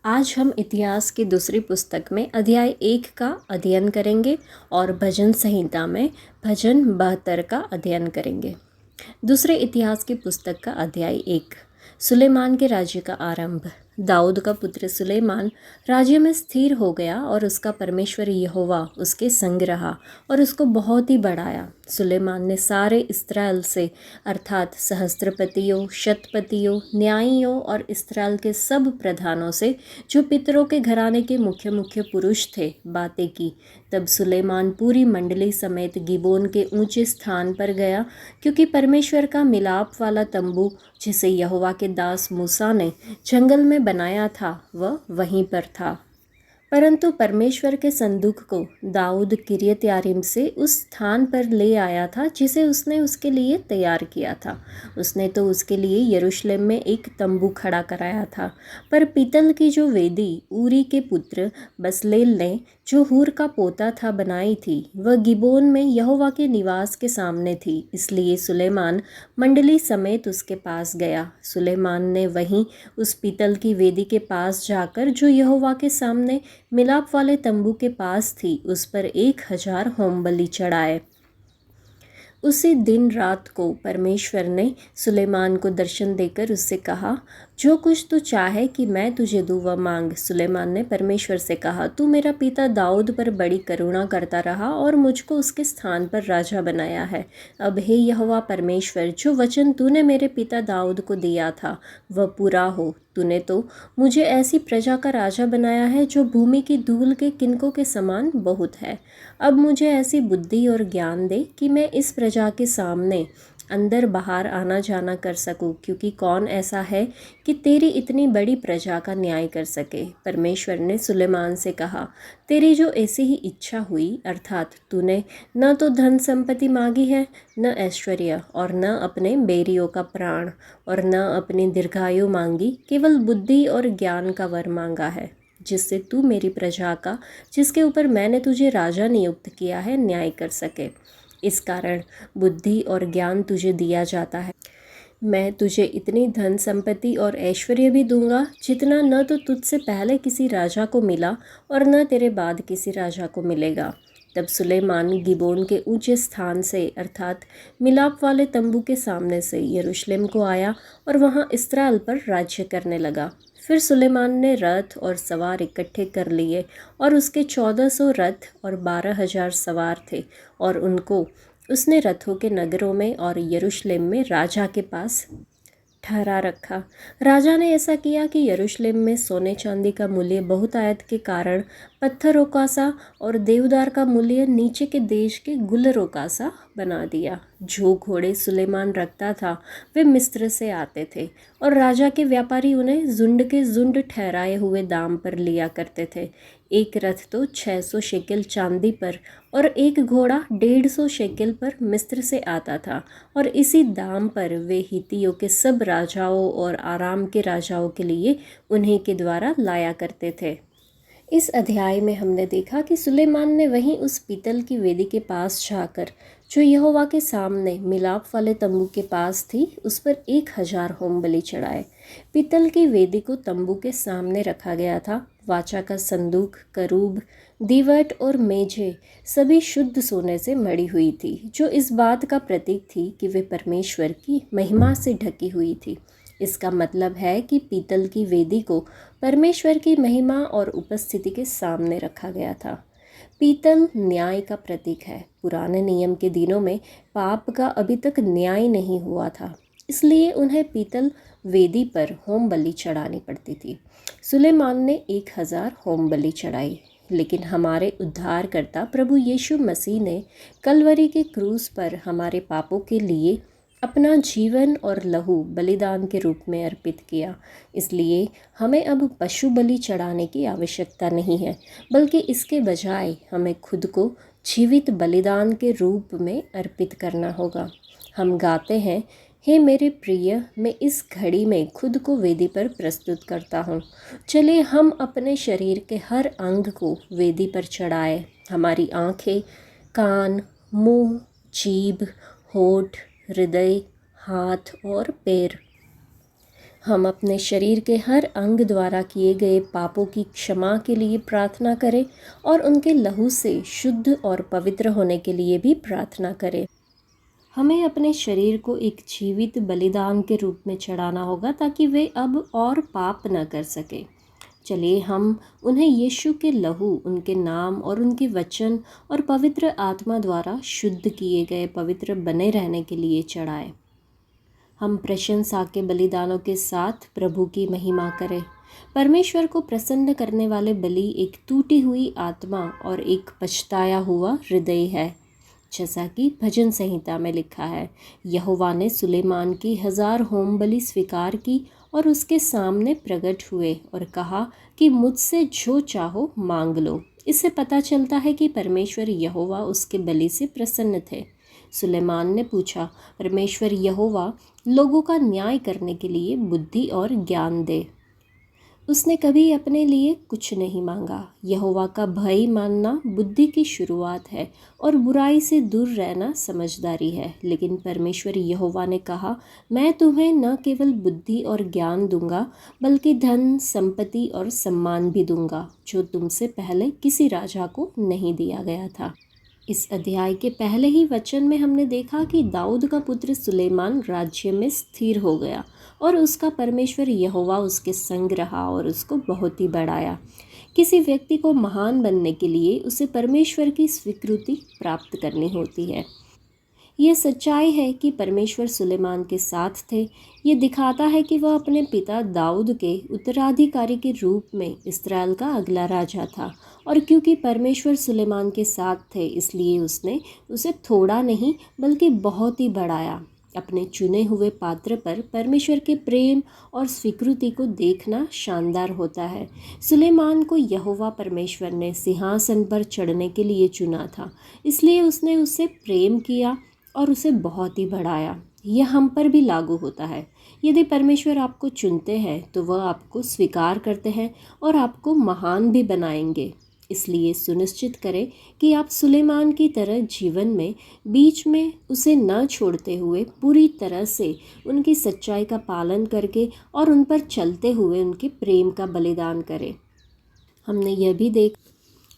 आज हम इतिहास की दूसरी पुस्तक में अध्याय 1 का अध्ययन करेंगे और भजन संहिता में भजन 72 का अध्ययन करेंगे। दूसरे इतिहास की पुस्तक का अध्याय 1। सुलेमान के राज्य का आरंभ। दाऊद का पुत्र सुलेमान राज्य में स्थिर हो गया और उसका परमेश्वर यहोवा उसके संग रहा और उसको बहुत ही बढ़ाया। सुलेमान ने सारे इस्राएल से अर्थात सहस्त्रपतियों, शतपतियों, न्यायियों और इस्राएल के सब प्रधानों से जो पितरों के घराने के मुख्य मुख्य पुरुष थे बातें की। तब सुलेमान पूरी मंडली समेत गिबोन के ऊंचे स्थान पर गया, क्योंकि परमेश्वर का मिलाप वाला तंबू जिसे यहोवा के दास मूसा ने जंगल में बनाया था वह वहीं पर था। परंतु परमेश्वर के संदूक को दाऊद किर्यत यारीम से उस स्थान पर ले आया था जिसे उसने उसके लिए तैयार किया था। उसने तो उसके लिए यरूशलेम में एक तंबू खड़ा कराया था, पर पीतल की जो वेदी ऊरी के पुत्र बसलेल ने, जो हूर का पोता था, बनाई थी, वह गिबोन में यहोवा के निवास के सामने थी। इसलिए सुलेमान मंडली समेत उसके पास गया। सुलेमान ने वहीं उस पीतल की वेदी के पास जाकर, जो यहोवा के सामने मिलाप वाले तंबू के पास थी, उस पर 1000 होमबलि चढ़ाए। उसी दिन रात को परमेश्वर ने सुलेमान को दर्शन देकर उससे कहा, जो कुछ तू चाहे कि मैं तुझे दूँ वह मांग। सुलेमान ने परमेश्वर से कहा, तू मेरा पिता दाऊद पर बड़ी करुणा करता रहा और मुझको उसके स्थान पर राजा बनाया है। अब हे यहोवा परमेश्वर, जो वचन तूने मेरे पिता दाऊद को दिया था वह पूरा हो। तूने तो मुझे ऐसी प्रजा का राजा बनाया है जो भूमि की धूल के किनकों के समान बहुत है। अब मुझे ऐसी बुद्धि और ज्ञान दे कि मैं इस प्रजा के सामने अंदर बाहर आना जाना कर सकूं, क्योंकि कौन ऐसा है कि तेरी इतनी बड़ी प्रजा का न्याय कर सके। परमेश्वर ने सुलेमान से कहा, तेरी जो ऐसी ही इच्छा हुई, अर्थात तूने न तो धन संपत्ति मांगी है, न ऐश्वर्य, और न अपने बेरियों का प्राण, और न अपनी दीर्घायु मांगी, केवल बुद्धि और ज्ञान का वर मांगा है, जिससे तू मेरी प्रजा का, जिसके ऊपर मैंने तुझे राजा नियुक्त किया है, न्याय कर सके। इस कारण बुद्धि और ज्ञान तुझे दिया जाता है। मैं तुझे इतनी धन संपत्ति और ऐश्वर्य भी दूंगा जितना न तो तुझसे पहले किसी राजा को मिला और न तेरे बाद किसी राजा को मिलेगा। तब सुलेमान गिबोन के ऊंचे स्थान से अर्थात मिलाप वाले तंबू के सामने से यरूशलेम को आया और वहां इस्राएल पर राज्य करने लगा। फिर सुलेमान ने रथ और सवार इकट्ठे कर लिए, और उसके 1400 रथ और 12,000 सवार थे, और उनको उसने रथों के नगरों में और यरूशलेम में राजा के पास ठहरा रखा। राजा ने ऐसा किया कि यरूशलेम में सोने चांदी का मूल्य बहुतायत के कारण पत्थरों का सा और देवदार का मूल्य नीचे के देश के गुलरों का सा बना दिया। जो घोड़े सुलेमान रखता था वे मिस्र से आते थे, और राजा के व्यापारी उन्हें झुंड के झुंड ठहराए हुए दाम पर लिया करते थे। एक रथ तो 600 शेकेल चांदी पर और एक घोड़ा 150 शेकेल पर मिस्र से आता था, और इसी दाम पर वे हित्तियों के सब राजाओं और आराम के राजाओं के लिए उन्हीं के द्वारा लाया करते थे। इस अध्याय में हमने देखा कि सुलेमान ने वहीं उस पीतल की वेदी के पास जाकर, जो यहोवा के सामने मिलाप वाले तंबू के पास थी, उस पर 1000 होमबलि चढ़ाए। पीतल की वेदी को तंबू के सामने रखा गया था। वाचा का संदूक, करूब, दीवट और मेजें सभी शुद्ध सोने से मढ़ी हुई थी, जो इस बात का प्रतीक थी कि वे परमेश्वर की महिमा से ढकी हुई थी। इसका मतलब है कि पीतल की वेदी को परमेश्वर की महिमा और उपस्थिति के सामने रखा गया था। पीतल न्याय का प्रतीक है। पुराने नियम के दिनों में पाप का अभी तक न्याय नहीं हुआ था, इसलिए उन्हें पीतल वेदी पर होम बलि चढ़ानी पड़ती थी। सुलेमान ने 1000 होम बलि चढ़ाई, लेकिन हमारे उद्धारकर्ता प्रभु यीशु मसीह ने कलवरी के क्रूस पर हमारे पापों के लिए अपना जीवन और लहू बलिदान के रूप में अर्पित किया। इसलिए हमें अब पशु बलि चढ़ाने की आवश्यकता नहीं है, बल्कि इसके बजाय हमें खुद को जीवित बलिदान के रूप में अर्पित करना होगा। हम गाते हैं, हे मेरे प्रिय, मैं इस घड़ी में खुद को वेदी पर प्रस्तुत करता हूँ। चलिए हम अपने शरीर के हर अंग को वेदी पर चढ़ाएं। हमारी आँखें, कान, मुंह, जीभ, होठ, हृदय, हाथ और पैर, हम अपने शरीर के हर अंग द्वारा किए गए पापों की क्षमा के लिए प्रार्थना करें और उनके लहू से शुद्ध और पवित्र होने के लिए भी प्रार्थना करें। हमें अपने शरीर को एक जीवित बलिदान के रूप में चढ़ाना होगा ताकि वे अब और पाप न कर सके। चलिए हम उन्हें यीशु के लहू, उनके नाम और उनके वचन और पवित्र आत्मा द्वारा शुद्ध किए गए पवित्र बने रहने के लिए चढ़ाएं। हम प्रशंसा के बलिदानों के साथ प्रभु की महिमा करें। परमेश्वर को प्रसन्न करने वाले बलि एक टूटी हुई आत्मा और एक पछताया हुआ हृदय है, जैसा कि भजन संहिता में लिखा है। यहोवा ने सुलेमान की 1000 होम बलि स्वीकार की और उसके सामने प्रकट हुए और कहा कि मुझसे जो चाहो मांग लो। इससे पता चलता है कि परमेश्वर यहोवा उसके बलि से प्रसन्न थे। सुलेमान ने पूछा, परमेश्वर यहोवा लोगों का न्याय करने के लिए बुद्धि और ज्ञान दे। उसने कभी अपने लिए कुछ नहीं मांगा। यहोवा का भय मानना बुद्धि की शुरुआत है और बुराई से दूर रहना समझदारी है। लेकिन परमेश्वर यहोवा ने कहा, मैं तुम्हें न केवल बुद्धि और ज्ञान दूंगा बल्कि धन, संपत्ति और सम्मान भी दूंगा, जो तुमसे पहले किसी राजा को नहीं दिया गया था। इस अध्याय के पहले ही वचन में हमने देखा कि दाऊद का पुत्र सुलेमान राज्य में स्थिर हो गया और उसका परमेश्वर यहोवा उसके संग रहा और उसको बहुत ही बढ़ाया। किसी व्यक्ति को महान बनने के लिए उसे परमेश्वर की स्वीकृति प्राप्त करनी होती है। ये सच्चाई है कि परमेश्वर सुलेमान के साथ थे। ये दिखाता है कि वह अपने पिता दाऊद के उत्तराधिकारी के रूप में इस्राएल का अगला राजा था, और क्योंकि परमेश्वर सुलेमान के साथ थे इसलिए उसने उसे थोड़ा नहीं बल्कि बहुत ही बढ़ाया। अपने चुने हुए पात्र पर परमेश्वर के प्रेम और स्वीकृति को देखना शानदार होता है। सुलेमान को यहोवा परमेश्वर ने सिंहासन पर चढ़ने के लिए चुना था, इसलिए उसने उससे प्रेम किया और उसे बहुत ही बढ़ाया। यह हम पर भी लागू होता है। यदि परमेश्वर आपको चुनते हैं तो वह आपको स्वीकार करते हैं और आपको महान भी बनाएंगे। इसलिए सुनिश्चित करें कि आप सुलेमान की तरह जीवन में बीच में उसे न छोड़ते हुए पूरी तरह से उनकी सच्चाई का पालन करके और उन पर चलते हुए उनके प्रेम का बलिदान करें। हमने यह भी देखा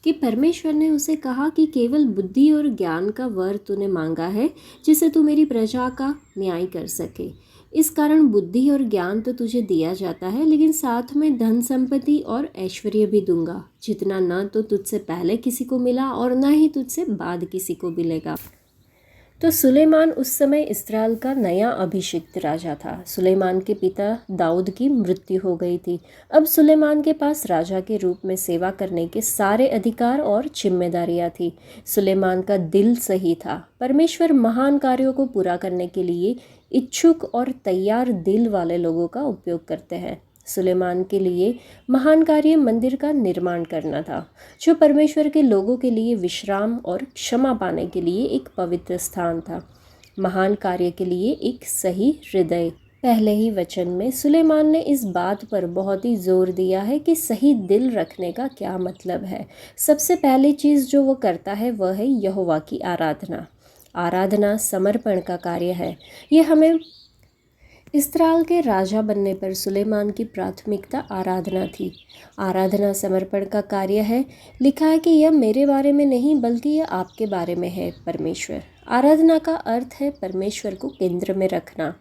कि परमेश्वर ने उसे कहा कि केवल बुद्धि और ज्ञान का वर तूने मांगा है जिससे तू मेरी प्रजा का न्याय कर सके। इस कारण बुद्धि और ज्ञान तो तुझे दिया जाता है, लेकिन साथ में धन, संपत्ति और ऐश्वर्य भी दूंगा, जितना न तो तुझसे पहले किसी को मिला और न ही तुझसे बाद किसी को मिलेगा। तो सुलेमान उस समय इस्राएल का नया अभिषिक्त राजा था। सुलेमान के पिता दाऊद की मृत्यु हो गई थी। अब सुलेमान के पास राजा के रूप में सेवा करने के सारे अधिकार और जिम्मेदारियां थी। सुलेमान का दिल सही था। परमेश्वर महान कार्यों को पूरा करने के लिए इच्छुक और तैयार दिल वाले लोगों का उपयोग करते हैं। सुलेमान के लिए महान कार्य मंदिर का निर्माण करना था, जो परमेश्वर के लोगों के लिए विश्राम और क्षमा पाने के लिए एक पवित्र स्थान था। महान कार्य के लिए एक सही हृदय। पहले ही वचन में सुलेमान ने इस बात पर बहुत ही जोर दिया है कि सही दिल रखने का क्या मतलब है। सबसे पहली चीज़ जो वो करता है वह है यहोवा की आराधना। आराधना समर्पण का कार्य है। यह हमें इस्राएल के राजा बनने पर सुलेमान की प्राथमिकता आराधना थी। आराधना समर्पण का कार्य है। लिखा है कि यह मेरे बारे में नहीं बल्कि यह आपके बारे में है परमेश्वर। आराधना का अर्थ है परमेश्वर को केंद्र में रखना।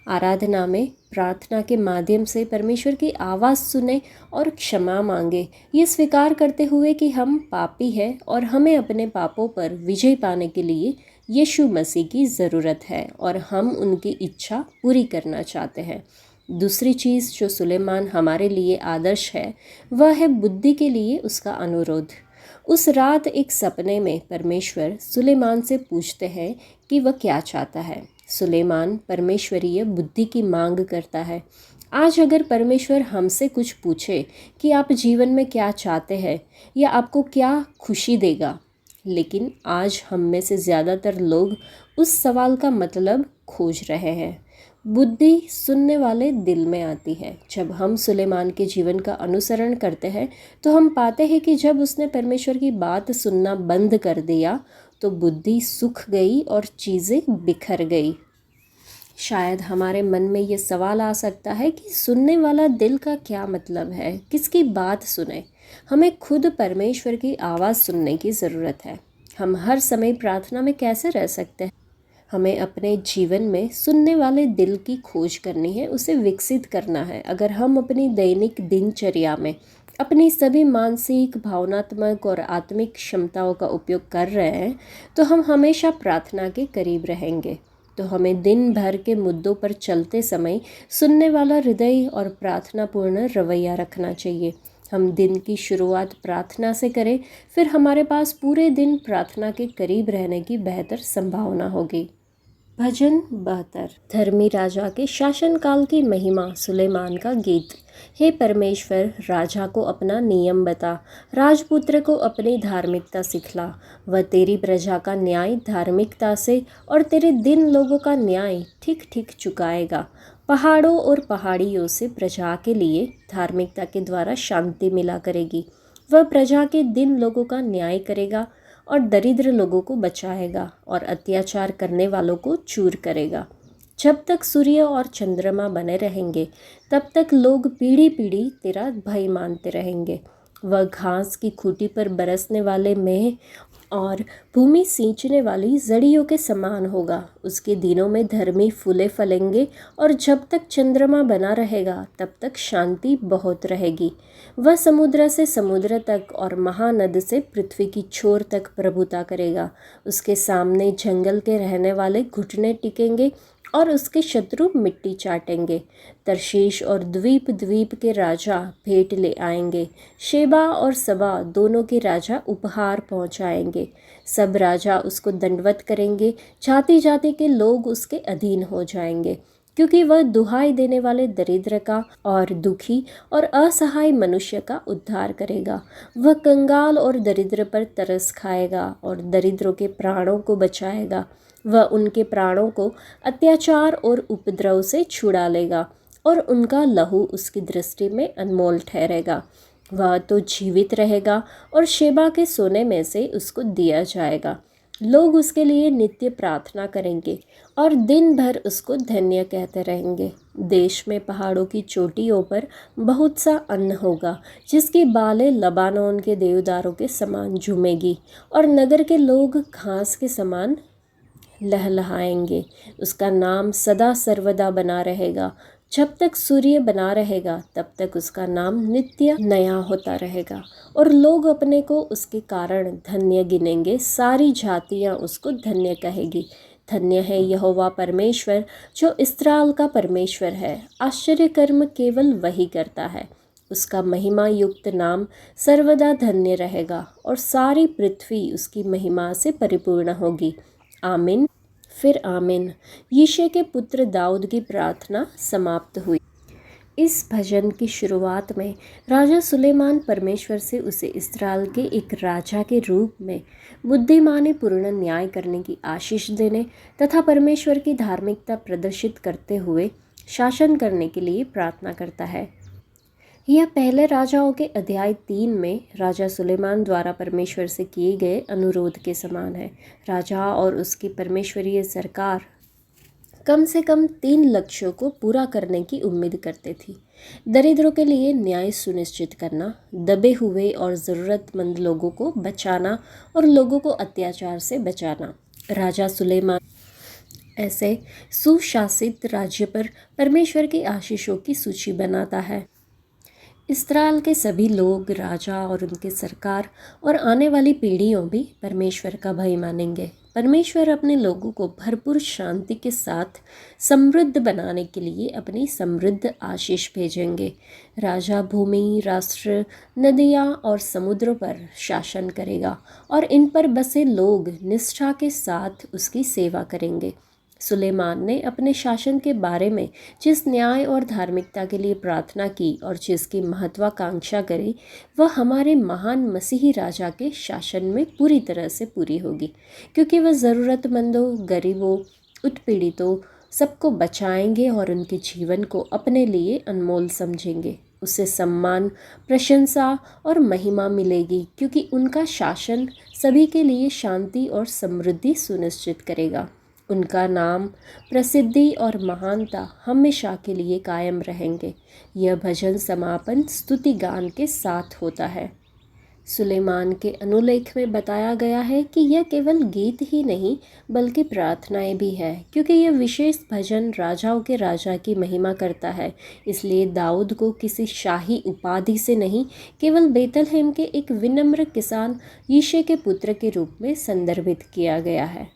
आराधना में प्रार्थना के माध्यम से परमेश्वर की आवाज़ सुने और क्षमा मांगे, ये स्वीकार करते हुए कि हम पापी हैं और हमें अपने पापों पर विजय पाने के लिए यीशु मसीह की ज़रूरत है और हम उनकी इच्छा पूरी करना चाहते हैं। दूसरी चीज़ जो सुलेमान हमारे लिए आदर्श है वह है बुद्धि के लिए उसका अनुरोध। उस रात एक सपने में परमेश्वर सुलेमान से पूछते हैं कि वह क्या चाहता है। सुलेमान परमेश्वरीय बुद्धि की मांग करता है। आज अगर परमेश्वर हमसे कुछ पूछे कि आप जीवन में क्या चाहते हैं या आपको क्या खुशी देगा, लेकिन आज हम में से ज़्यादातर लोग उस सवाल का मतलब खोज रहे हैं। बुद्धि सुनने वाले दिल में आती है। जब हम सुलेमान के जीवन का अनुसरण करते हैं तो हम पाते हैं कि जब उसने परमेश्वर की बात सुनना बंद कर दिया तो बुद्धि सूख गई और चीज़ें बिखर गई। शायद हमारे मन में ये सवाल आ सकता है कि सुनने वाला दिल का क्या मतलब है, किसकी बात सुने। हमें खुद परमेश्वर की आवाज़ सुनने की ज़रूरत है। हम हर समय प्रार्थना में कैसे रह सकते हैं? हमें अपने जीवन में सुनने वाले दिल की खोज करनी है, उसे विकसित करना है। अगर हम अपनी दैनिक दिनचर्या में अपनी सभी मानसिक, भावनात्मक और आत्मिक क्षमताओं का उपयोग कर रहे हैं तो हम हमेशा प्रार्थना के करीब रहेंगे। तो हमें दिन भर के मुद्दों पर चलते समय सुनने वाला हृदय और प्रार्थनापूर्ण रवैया रखना चाहिए। हम दिन की शुरुआत प्रार्थना से करें, फिर हमारे पास पूरे दिन प्रार्थना के करीब रहने की बेहतर संभावना होगी। भजन 72। धर्मी राजा के शासनकाल की महिमा। सुलेमान का गीत। हे परमेश्वर, राजा को अपना नियम बता, राजपुत्र को अपनी धार्मिकता सिखला। वह तेरी प्रजा का न्याय धार्मिकता से और तेरे दिन लोगों का न्याय ठीक ठीक चुकाएगा। पहाड़ों और पहाड़ियों से प्रजा के लिए धार्मिकता के द्वारा शांति मिला करेगी। वह प्रजा के दिन लोगों का न्याय करेगा और दरिद्र लोगों को बचाएगा और अत्याचार करने वालों को चूर करेगा। जब तक सूर्य और चंद्रमा बने रहेंगे तब तक लोग पीढ़ी पीढ़ी तेरा भय मानते रहेंगे। वह घास की खूंटी पर बरसने वाले मेंह और भूमि सींचने वाली जड़ियों के समान होगा। उसके दिनों में धर्मी फूले फलेंगे और जब तक चंद्रमा बना रहेगा तब तक शांति बहुत रहेगी। वह समुद्र से समुद्र तक और महानद से पृथ्वी की छोर तक प्रभुता करेगा। उसके सामने जंगल के रहने वाले घुटने टिकेंगे और उसके शत्रु मिट्टी चाटेंगे। तरशीश और द्वीप द्वीप के राजा भेंट ले आएंगे। शेबा और सबा दोनों के राजा उपहार पहुंचाएंगे। सब राजा उसको दंडवत करेंगे। जाति जाति के लोग उसके अधीन हो जाएंगे, क्योंकि वह दुहाई देने वाले दरिद्र का और दुखी और असहाय मनुष्य का उद्धार करेगा। वह कंगाल और दरिद्र पर तरस खाएगा और दरिद्रों के प्राणों को बचाएगा। वह उनके प्राणों को अत्याचार और उपद्रव से छुड़ा लेगा और उनका लहू उसकी दृष्टि में अनमोल ठहरेगा। वह तो जीवित रहेगा और शेबा के सोने में से उसको दिया जाएगा। लोग उसके लिए नित्य प्रार्थना करेंगे और दिन भर उसको धन्य कहते रहेंगे। देश में पहाड़ों की चोटियों पर बहुत सा अन्न होगा, जिसकी बालें लबानोन के देवदारों के समान झूमेगी और नगर के लोग घास के समान लहलहाएंगे। उसका नाम सदा सर्वदा बना रहेगा। जब तक सूर्य बना रहेगा तब तक उसका नाम नित्य नया होता रहेगा और लोग अपने को उसके कारण धन्य गिनेंगे। सारी जातियां उसको धन्य कहेगी। धन्य है यहोवा परमेश्वर, जो इस्राएल का परमेश्वर है। आश्चर्य कर्म केवल वही करता है। उसका महिमा युक्त नाम सर्वदा धन्य रहेगा और सारी पृथ्वी उसकी महिमा से परिपूर्ण होगी। आमीन फिर आमीन। यिशै के पुत्र दाऊद की प्रार्थना समाप्त हुई। इस भजन की शुरुआत में राजा सुलेमान परमेश्वर से उसे इस्राएल के एक राजा के रूप में बुद्धिमानी पूर्ण न्याय करने की आशीष देने तथा परमेश्वर की धार्मिकता प्रदर्शित करते हुए शासन करने के लिए प्रार्थना करता है। यह पहले राजाओं के अध्याय 3 में राजा सुलेमान द्वारा परमेश्वर से किए गए अनुरोध के समान है। राजा और उसकी परमेश्वरीय सरकार कम से कम 3 लक्ष्यों को पूरा करने की उम्मीद करते थी। दरिद्रों के लिए न्याय सुनिश्चित करना, दबे हुए और ज़रूरतमंद लोगों को बचाना और लोगों को अत्याचार से बचाना। राजा सुलेमान ऐसे सुशासित राज्य पर परमेश्वर की आशीषों की सूची बनाता है। इस्राएल के सभी लोग, राजा और उनके सरकार और आने वाली पीढ़ियों भी परमेश्वर का भय मानेंगे। परमेश्वर अपने लोगों को भरपूर शांति के साथ समृद्ध बनाने के लिए अपनी समृद्ध आशीष भेजेंगे। राजा भूमि, राष्ट्र, नदियाँ और समुद्रों पर शासन करेगा और इन पर बसे लोग निष्ठा के साथ उसकी सेवा करेंगे। सुलेमान ने अपने शासन के बारे में जिस न्याय और धार्मिकता के लिए प्रार्थना की और जिसकी महत्वाकांक्षा करी, वह हमारे महान मसीही राजा के शासन में पूरी तरह से पूरी होगी, क्योंकि वह ज़रूरतमंदों, गरीबों, उत्पीड़ितों सबको बचाएंगे और उनके जीवन को अपने लिए अनमोल समझेंगे। उसे सम्मान, प्रशंसा और महिमा मिलेगी, क्योंकि उनका शासन सभी के लिए शांति और समृद्धि सुनिश्चित करेगा। उनका नाम, प्रसिद्धि और महानता हमेशा के लिए कायम रहेंगे। यह भजन समापन स्तुति गान के साथ होता है। सुलेमान के अनुलेख में बताया गया है कि यह केवल गीत ही नहीं बल्कि प्रार्थनाएं भी है, क्योंकि यह विशेष भजन राजाओं के राजा की महिमा करता है। इसलिए दाऊद को किसी शाही उपाधि से नहीं, केवल बेतलहेम के एक विनम्र किसान यिशै के पुत्र के रूप में संदर्भित किया गया है।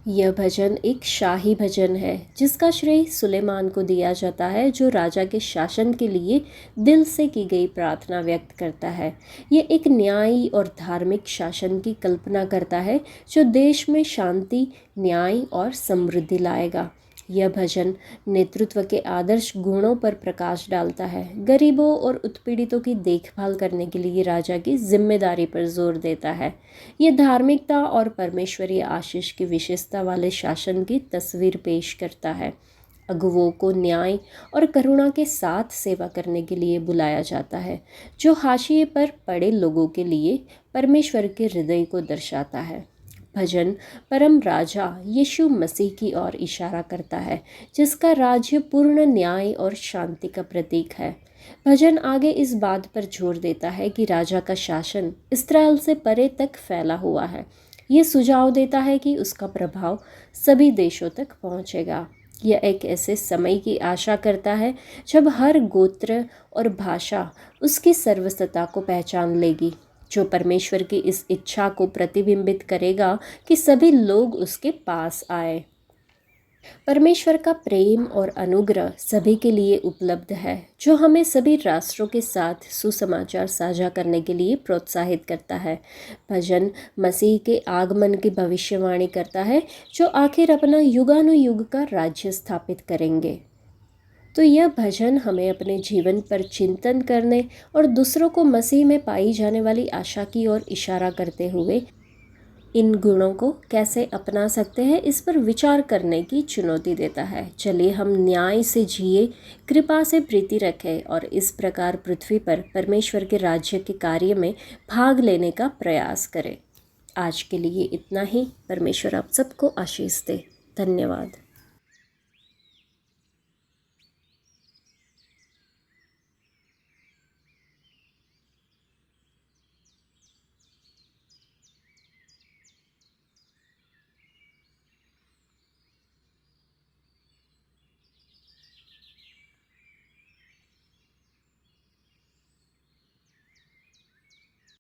यह भजन एक शाही भजन है जिसका श्रेय सुलेमान को दिया जाता है, जो राजा के शासन के लिए दिल से की गई प्रार्थना व्यक्त करता है। यह एक न्यायी और धार्मिक शासन की कल्पना करता है जो देश में शांति, न्याय और समृद्धि लाएगा। यह भजन नेतृत्व के आदर्श गुणों पर प्रकाश डालता है, गरीबों और उत्पीड़ितों की देखभाल करने के लिए राजा की जिम्मेदारी पर जोर देता है। यह धार्मिकता और परमेश्वरीय आशीष की विशेषता वाले शासन की तस्वीर पेश करता है। अगुवों को न्याय और करुणा के साथ सेवा करने के लिए बुलाया जाता है, जो हाशिए पर पड़े लोगों के लिए परमेश्वर के हृदय को दर्शाता है। भजन परम राजा यीशु मसीह की ओर इशारा करता है, जिसका राज्य पूर्ण न्याय और शांति का प्रतीक है। भजन आगे इस बात पर जोर देता है कि राजा का शासन इस्राएल से परे तक फैला हुआ है। ये सुझाव देता है कि उसका प्रभाव सभी देशों तक पहुंचेगा। यह एक ऐसे समय की आशा करता है जब हर गोत्र और भाषा उसकी सर्वसत्ता को पहचान लेगी, जो परमेश्वर की इस इच्छा को प्रतिबिंबित करेगा कि सभी लोग उसके पास आए। परमेश्वर का प्रेम और अनुग्रह सभी के लिए उपलब्ध है, जो हमें सभी राष्ट्रों के साथ सुसमाचार साझा करने के लिए प्रोत्साहित करता है। भजन मसीह के आगमन की भविष्यवाणी करता है, जो आखिर अपना युगानुयुग का राज्य स्थापित करेंगे। तो यह भजन हमें अपने जीवन पर चिंतन करने और दूसरों को मसीह में पाई जाने वाली आशा की ओर इशारा करते हुए इन गुणों को कैसे अपना सकते हैं, इस पर विचार करने की चुनौती देता है। चलिए हम न्याय से जिए, कृपा से प्रीति रखें और इस प्रकार पृथ्वी पर परमेश्वर के राज्य के कार्य में भाग लेने का प्रयास करें। आज के लिए इतना ही। परमेश्वर आप सबको आशीष दे। धन्यवाद।